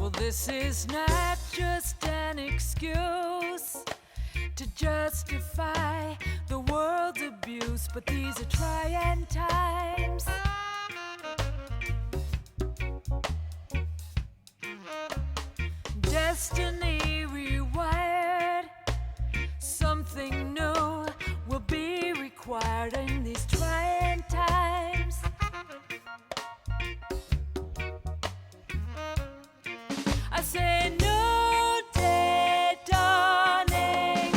Well, this is not just an excuse to justify the world's abuse, but these are trying times. Destiny rewired, something new will be required in these trying times. I say new day dawning,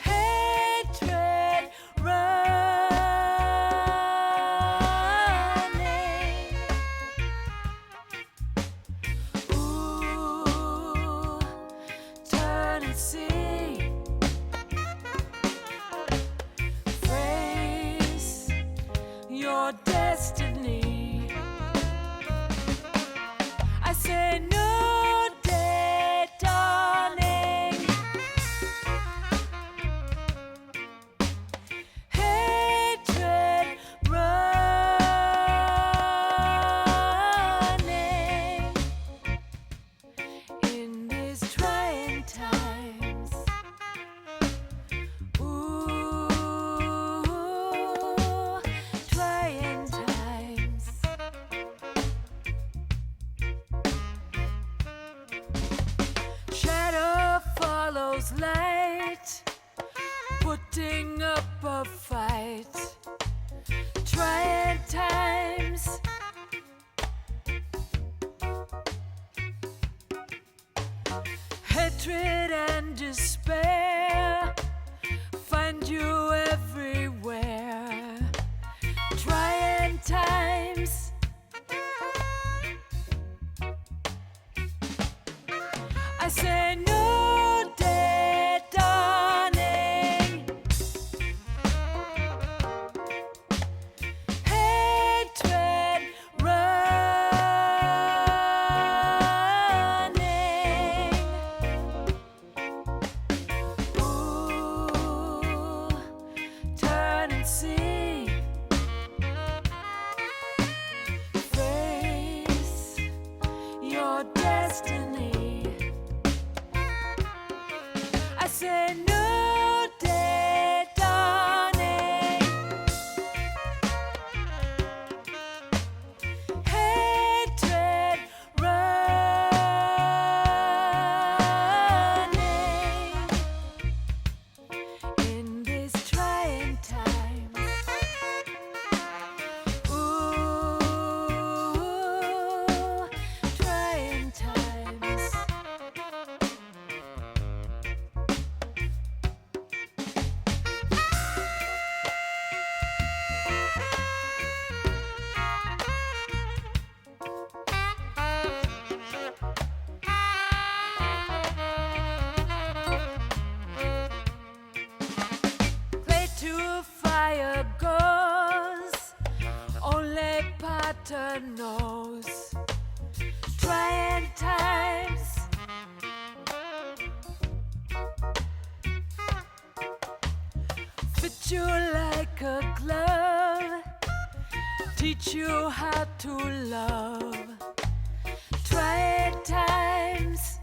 hatred running. Ooh, turn and see, face your destiny. I say new day dawning, hatred running in these trying times. Ooh, trying times. Shadow follows light, putting up a fight. Trying times. Hatred and despair find you everywhere. Trying times. I say new day dawning, hatred running. Ooh, turn and see, face your destiny. I say new day dawning, hatred running in these trying times. Ooh, trying times. Play to fire goes, only Potter knows. Trying times. Fit you like a glove, teach you how to love. Trying times.